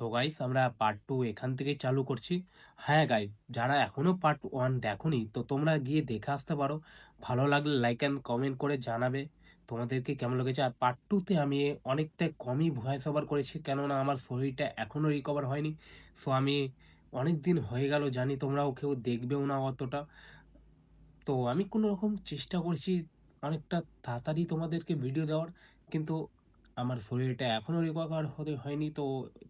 তো গাইস আমরা পার্ট 2 এখান থেকেই চালু করছি। হ্যাঁ গাইস, যারা এখনো পার্ট 1 দেখোনি তো তোমরা গিয়ে দেখে আসতে পারো। ভালো লাগলে লাইক অ্যান্ড কমেন্ট করে জানাবে তোমাদেরকে কেমন লেগেছে। আর পার্ট 2 তে আমি অনেকটা কমই ভয়েস ওভার করেছি, কেননা আমার শরীরটা এখনো রিকভার হয়নি। সো আমি অনেক দিন হয়ে গেল, জানি তোমরাও কেউ দেখবেও না অতটা। তো আমি কোনো রকম চেষ্টা করছি অনেকটা তাড়াতাড়ি তোমাদেরকে ভিডিও দেওয়ার, কিন্তু আমার শরীরটা এখনও রিকভার হতে হয়নি। তো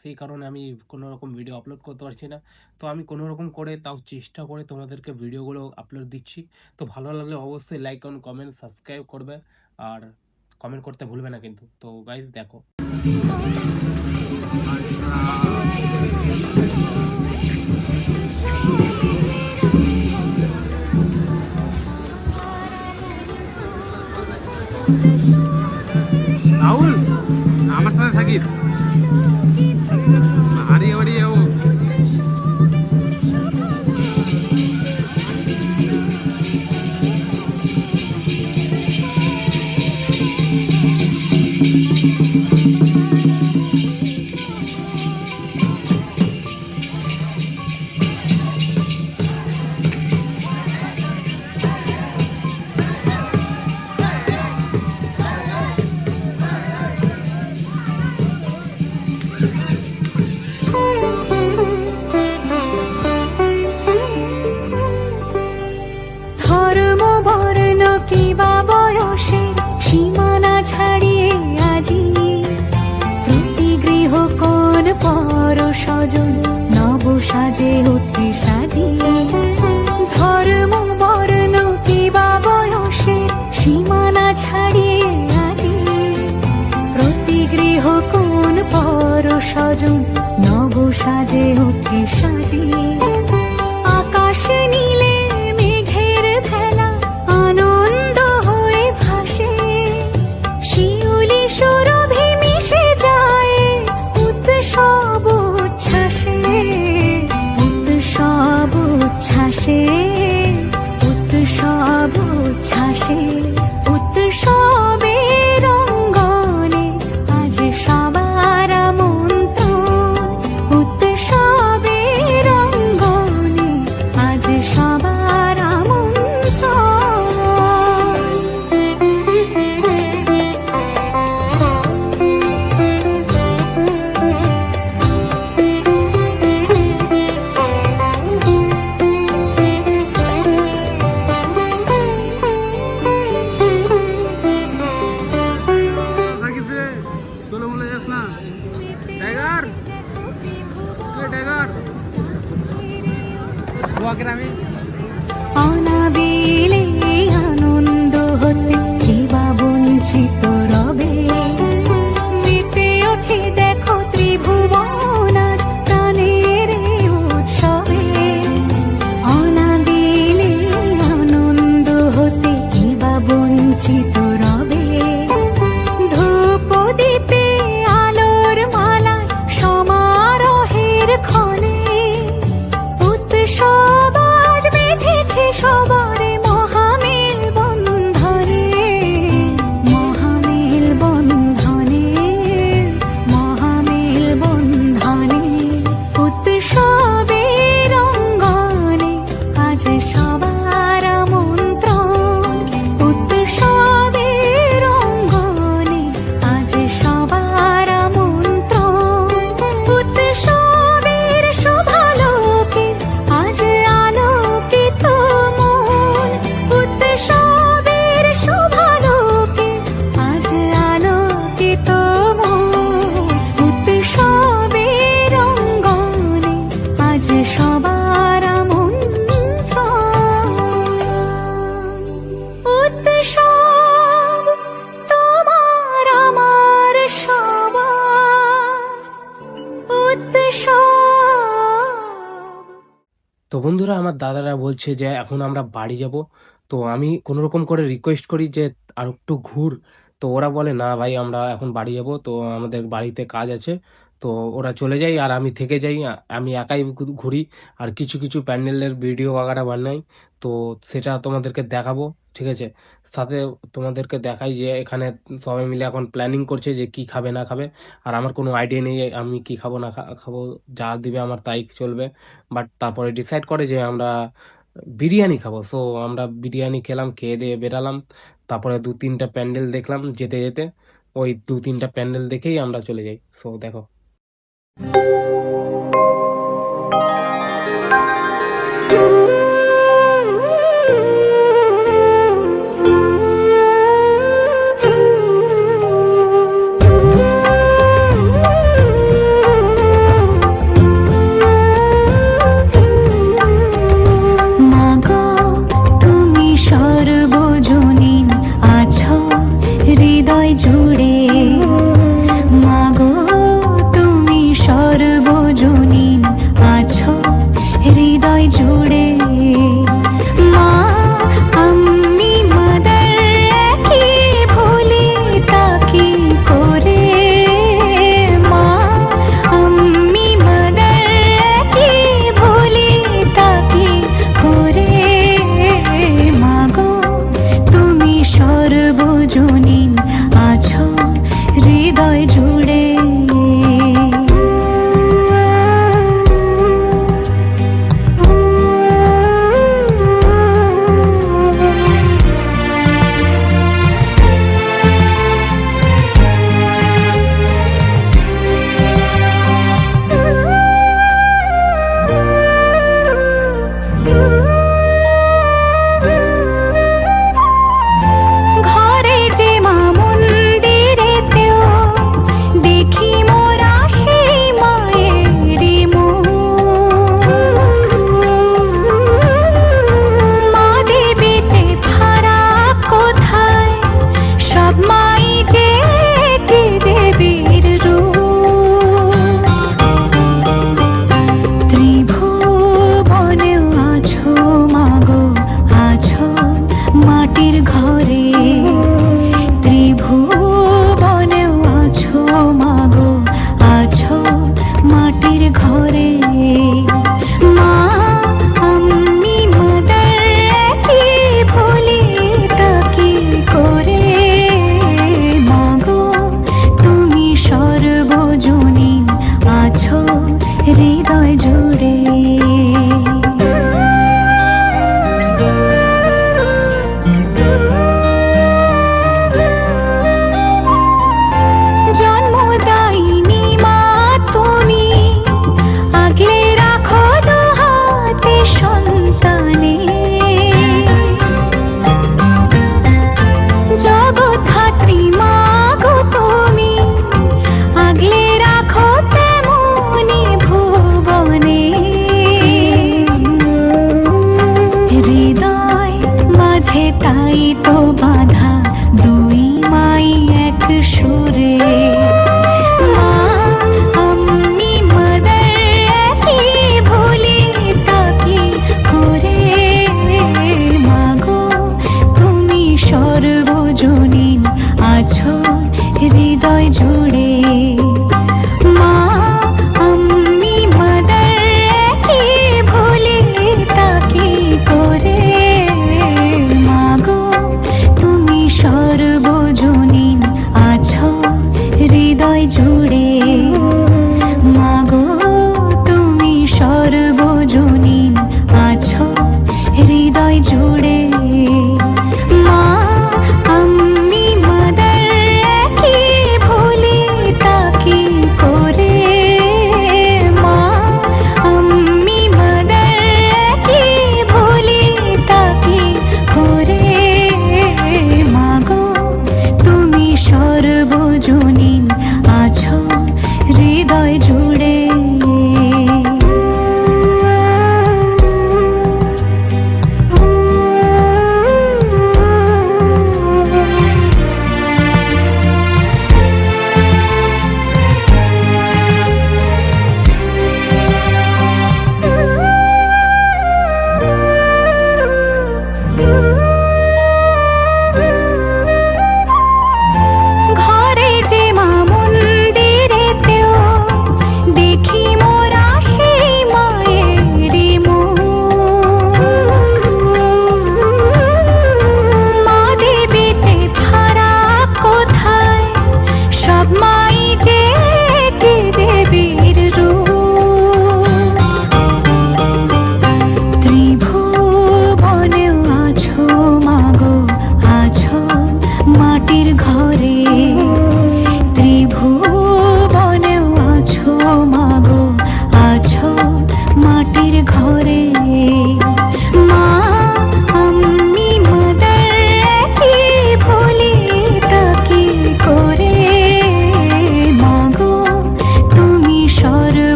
সেই কারণে আমি কোনো রকম ভিডিও আপলোড করতে পারছি না। তো আমি কোনো রকম করে তাও চেষ্টা করে তোমাদেরকে ভিডিওগুলো আপলোড দিচ্ছি। তো ভালো লাগলে অবশ্যই লাইক অন কমেন্ট সাবস্ক্রাইব করবে, আর কমেন্ট করতে ভুলবে না কিন্তু। তো গাইজ দেখো, রাহুল আমার সাথে থাকিস হারিয়ে বাড়িয়ে যাবো। ধর্ম বর্ণ কিবা বয়সের সীমানা ছাড়িয়ে আজি প্রতি গৃহ কোন পর স্বজন নব সাজে ওঠে সাজিয়ে। ধর্ম বর্ণ কিবা বয়সের সীমানা ছাড়িয়ে আজি প্রতি গৃহ কোন পর স্বজন নব সাজে ওঠে সাজিয়ে। আকাশে নীলে মেঘের ভেলা আনন্দ হয়ে ভাসে, শিউলি সুরভি মিশে যায় উৎসব উচ্ছ্বাসে। উৎসব উচ্ছ্বাসে, উৎসব উচ্ছ্বাসে, উৎসবের অঙ্গনে আজ সবার আমন্ত্রণ। উৎসবের অঙ্গনে আজ সবার থাকিস রে, চলো বলে যাস না। টাইগার টাইগার গ্রামে অনাবিলে আনন্দ হতে কিবা বঞ্চিত রবে। মেতে ওঠে দেখো ত্রিভুবন আজ প্রাণের এই উৎসবে। অনাবিলে আনন্দ হতে কিবা বঞ্চিত রবে। ধূপ দীপে আলোর মালা সমারোহের ক্ষণে উৎসব আজ বেঁধেছে সবার মহামেল বন্ধনে। মহামেল বন্ধনে, মহামেল বন্ধনে, উৎসবের অঙ্গনে আজ সবার আমন্ত্রণ। উৎসবের অঙ্গনে আজ সবার আমন্ত্রণ। উৎসবের শোভালোকে আজ আলোকিত মন। উৎসবের শোভালোকে আজ আলোকিত মন। উৎসবের অঙ্গনে আজ সবার আমন্ত্রণ। উৎসব তোমার আমার সবার উৎসব। তো বন্ধুরা আমার দাদারা বলছে যে এখন আমরা বাড়ি যাব। তো আমি কোনো রকম করে রিকোয়েস্ট করি যে আর একটু ঘুর। তো ওরা বলে না ভাই, আমরা এখন বাড়ি যাব, তো আমাদের বাড়িতে কাজ আছে। তো ওরা চলে যায় আর আমি থেকে যাই, আমি একাই ঘুরি আর কিছু কিছু প্যান্ডেলের ভিডিও বাগারা বানাই। তো সেটা তোমাদেরকে দেখাবো, ঠিক আছে। সাথে তোমাদেরকে দেখাই যে এখানে সবাই মিলে এখন প্ল্যানিং করছে যে কি খাবে না খাবে। আর আমার কোনো আইডিয়া নেই আমি কি খাবো না খাবো, যা দিবে আমার তাই চলবে। বাট তারপরে ডিসাইড করে যে আমরা বিরিয়ানি খাবো। সো আমরা বিরিয়ানি খেলাম, খেয়ে দিয়ে বেরালাম। তারপরে 2-3টা প্যান্ডেল দেখলাম যেতে যেতে। ওই 2-3টা প্যান্ডেল দেখেই আমরা চলে যাই। সো দেখো। মাগো তুমি সর্বজনীন আছো হৃদয় জুড়ে, মাগো তুমি সর্ব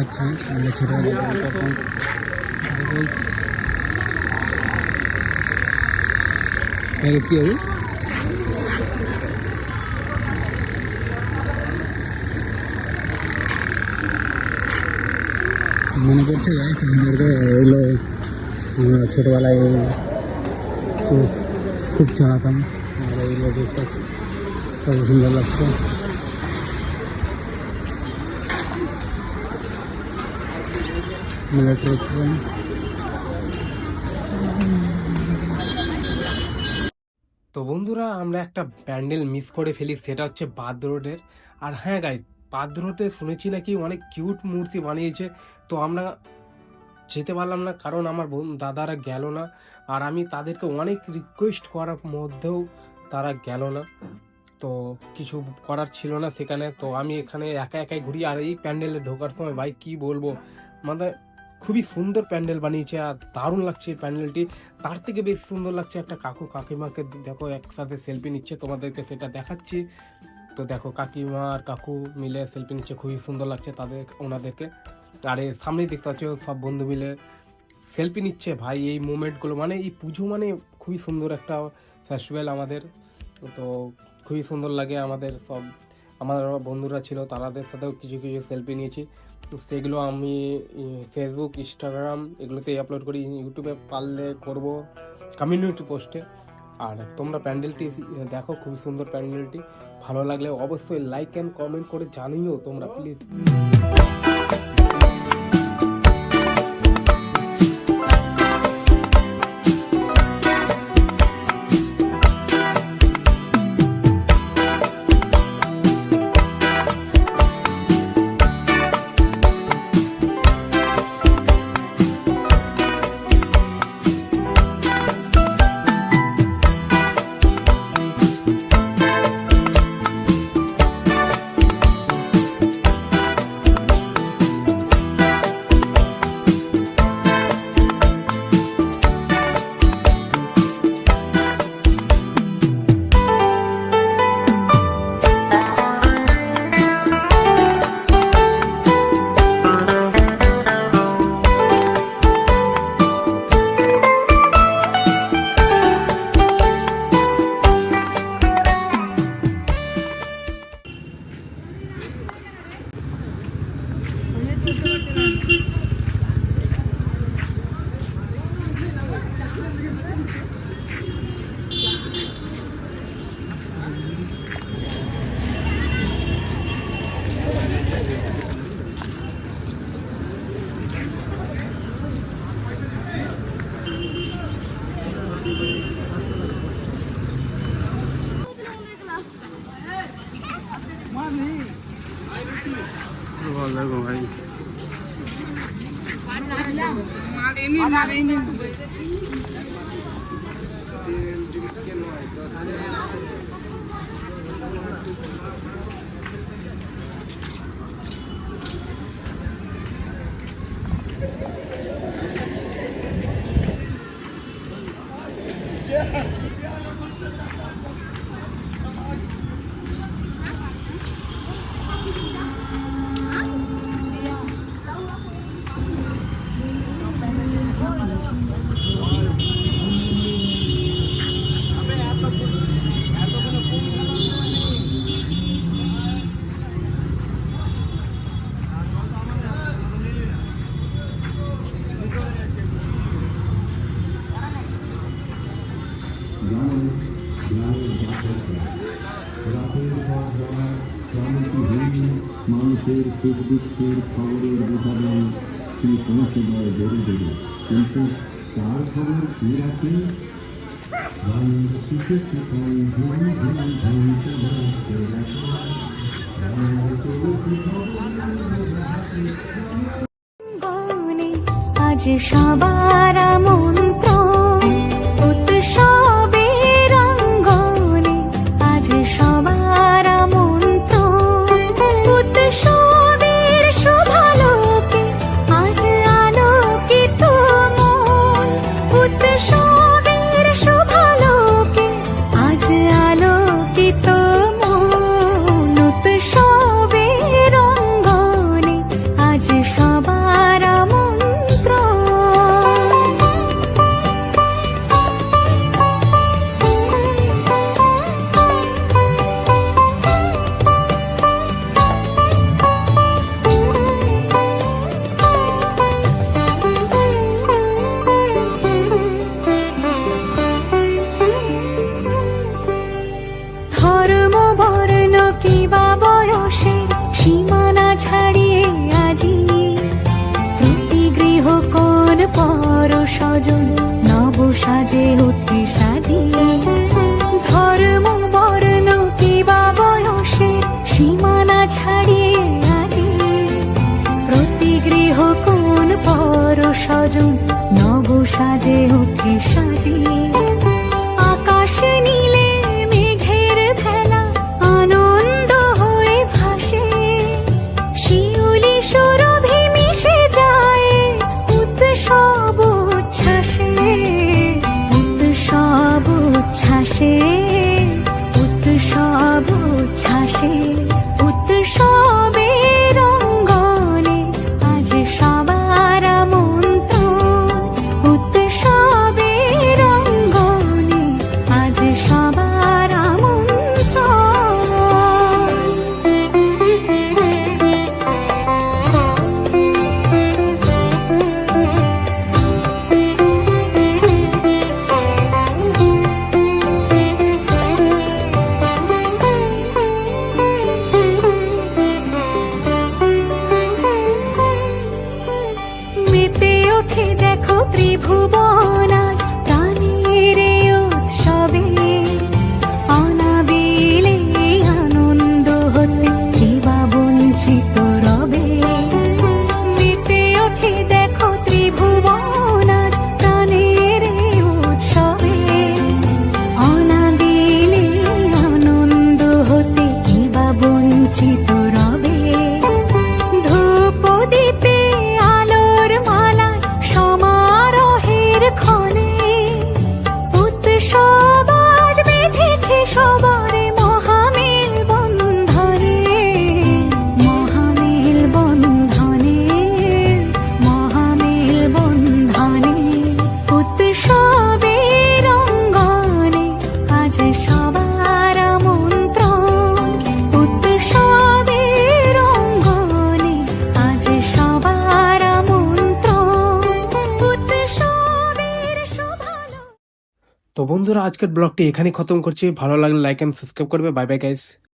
দেখাচ্ছি আমরা ছোটোবেলায় তখন কি হবে মনে পড়ছে এগুলো আমরা ছোটোবেলায় খুব চালাতাম আর এগুলো দেখতে কত সুন্দর লাগতো। মিলিটারি ট্রেন তো বন্ধুরা আমরা একটা প্যান্ডেল মিস করে ফেলি, সেটা হচ্ছে বাদ রোডের। আর হ্যাঁ গাইস, বাদ রোডে শুনেছি নাকি অনেক কিউট মূর্তি বানিয়েছে, তো আমরা যেতে পারলাম না কারণ আমার দাদারা গেল না, আর আমি তাদেরকে অনেক রিকোয়েস্ট করার মধ্যেও তারা গেল না, তো কিছু করার ছিল না সেখানে। তো আমি এখানে একা একাই ঘুরি। আর এই প্যান্ডেলে ঢোকার সময় ভাই কি বলবো, মানে খুবই সুন্দর প্যান্ডেল বানিয়েছে আর দারুণ লাগছে প্যান্ডেলটি। তার থেকে বেশি সুন্দর লাগছে একটা কাকু কাকিমাকে দেখো একসাথে সেলফি নিচ্ছে, তোমাদেরকে সেটা দেখাচ্ছি। তো দেখো কাকিমা আর কাকু মিলে সেলফি নিচ্ছে, খুবই সুন্দর লাগছে ওনাদেরকে। আর এর সামনেই দেখতে পাচ্ছ সব বন্ধু মিলে সেলফি নিচ্ছে। ভাই এই মোমেন্টগুলো, মানে এই পুজো মানে খুবই সুন্দর একটা ফেস্টিভ্যাল আমাদের, তো খুবই সুন্দর লাগে। আমাদের সব আমার বন্ধুরা ছিল, তাদের সাথেও কিছু কিছু সেলফি নিয়েছি, তো সেগুলো আমি ফেসবুক ইনস্টাগ্রাম এগুলোতেই আপলোড করি, ইউটিউবে পারলে করব কমিউনিটি পোস্টে। আর তোমরা প্যান্ডেলটি দেখো, খুবই সুন্দর প্যান্ডেলটি। ভালো লাগলে অবশ্যই লাইক অ্যান্ড কমেন্ট করে জানিও তোমরা প্লিজ। দেখো ভাই মানুষের সুখ দুঃখের খবরের বিতরণ তিনি পৌঁছে দেয় দূরে দূরে, কিন্তু তার খবর কি রাখে? আজ সবার মন্ত্র উৎসবের অঙ্গনে, আজ সবার মন্ত্র উৎসবের শোভালোকে, আজ আলোকিত মন উৎসবের শোভালোকে, আজ আলোকিত মন উৎসবের অঙ্গনে, আজ সব স্বজন নব সাজে ওঠে সাজিয়ে আকাশ নীলে মেঘের ভেলা আনন্দ হয়ে ভাসে শিউলি সুরভি মিশে যায় উৎসব উচ্ছ্বাসে উৎসব উচ্ছ্বাসে উৎসব উচ্ছ্বাসে উৎসবের অঙ্গনে আজ সবার আমন্ত্রণ উৎসবের অঙ্গনে আজ সবার মেতে ওঠে দেখো ত্রিভুবন আজ প্রাণের এই উৎসবে অনাবিলে আনন্দ হতে কে বা বঞ্চিত রবে মেতে ওঠে দেখো ত্রিভুবন আজ প্রাণের এই উৎসবে অনাবিলে আনন্দ হতে কে বা বঞ্চিত রবে ধূপ দীপে আলোর মালায় সমারোহের ক্ষণে উৎসব আজ বেঁধেছে সবারে মহামেল বন্ধনে মহামেল বন্ধনে মহামেল বন্ধনে উৎসবের অঙ্গনে আজ সবার আমন্ত্রণ উৎসবের অঙ্গনে আজ সবার আমন্ত্রণ উৎসবের শোভালো। তো বন্ধুরা আজকের ব্লগটি এখানেই খতম করছি। ভালো লাগলে লাইক এন্ড সাবস্ক্রাইব করবে। Bye bye guys.